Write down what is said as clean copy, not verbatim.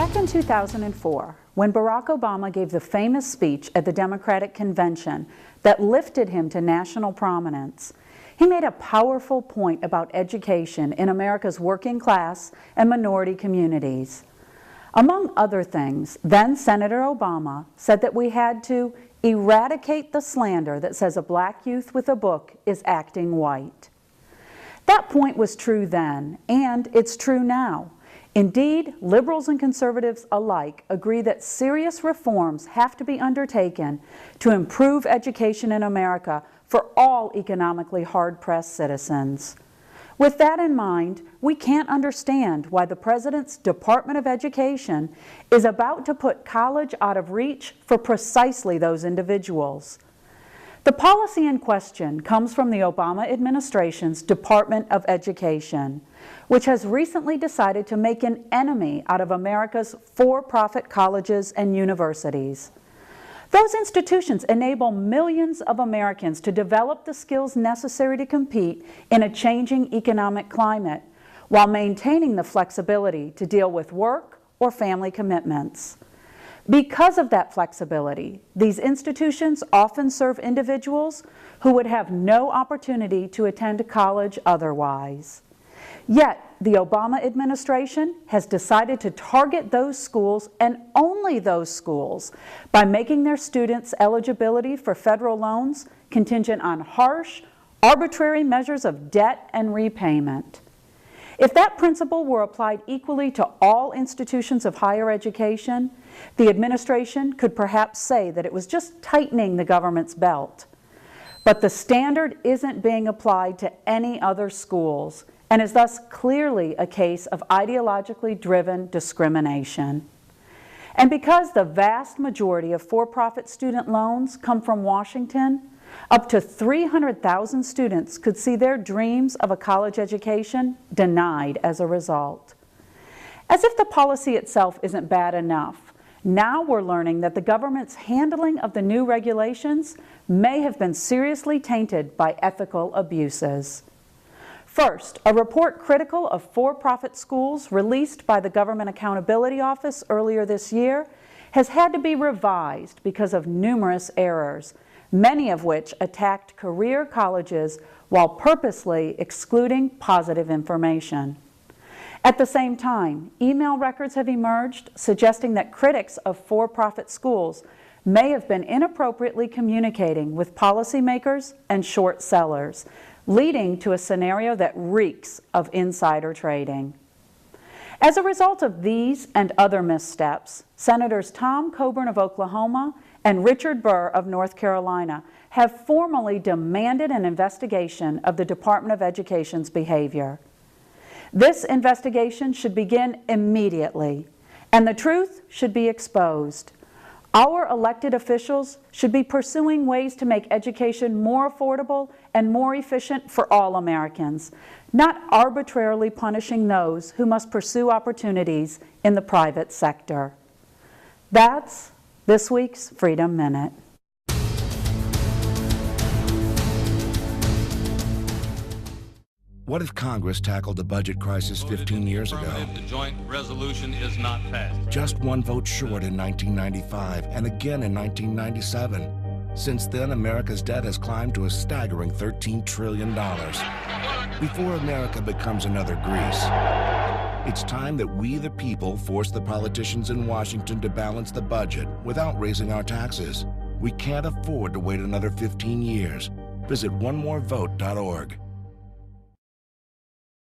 Back in 2004, when Barack Obama gave the famous speech at the Democratic Convention that lifted him to national prominence, he made a powerful point about education in America's working class and minority communities. Among other things, then Senator Obama said that we had to eradicate the slander that says a black youth with a book is acting white. That point was true then, and it's true now. Indeed, liberals and conservatives alike agree that serious reforms have to be undertaken to improve education in America for all economically hard-pressed citizens. With that in mind, we can't understand why the President's Department of Education is about to put college out of reach for precisely those individuals. The policy in question comes from the Obama administration's Department of Education, which has recently decided to make an enemy out of America's for-profit colleges and universities. Those institutions enable millions of Americans to develop the skills necessary to compete in a changing economic climate, while maintaining the flexibility to deal with work or family commitments. Because of that flexibility, these institutions often serve individuals who would have no opportunity to attend college otherwise. Yet, the Obama administration has decided to target those schools and only those schools by making their students' eligibility for federal loans contingent on harsh, arbitrary measures of debt and repayment. If that principle were applied equally to all institutions of higher education, the administration could perhaps say that it was just tightening the government's belt. But the standard isn't being applied to any other schools, and is thus clearly a case of ideologically driven discrimination. And because the vast majority of for-profit student loans come from Washington, up to 300,000 students could see their dreams of a college education denied as a result. As if the policy itself isn't bad enough, now we're learning that the government's handling of the new regulations may have been seriously tainted by ethical abuses. First, a report critical of for-profit schools released by the Government Accountability Office earlier this year has had to be revised because of numerous errors, many of which attacked career colleges while purposely excluding positive information. At the same time, email records have emerged suggesting that critics of for-profit schools may have been inappropriately communicating with policymakers and short sellers, leading to a scenario that reeks of insider trading. As a result of these and other missteps, Senators Tom Coburn of Oklahoma and Richard Burr of North Carolina have formally demanded an investigation of the Department of Education's behavior. This investigation should begin immediately, and the truth should be exposed. Our elected officials should be pursuing ways to make education more affordable and more efficient for all Americans, not arbitrarily punishing those who must pursue opportunities in the private sector. That's this week's Freedom Minute. What if Congress tackled the budget crisis 15 years ago? The joint resolution is not passed. Just one vote short in 1995 and again in 1997. Since then, America's debt has climbed to a staggering $13 trillion. Before America becomes another Greece, it's time that we, the people, force the politicians in Washington to balance the budget without raising our taxes. We can't afford to wait another 15 years. Visit onemorevote.org.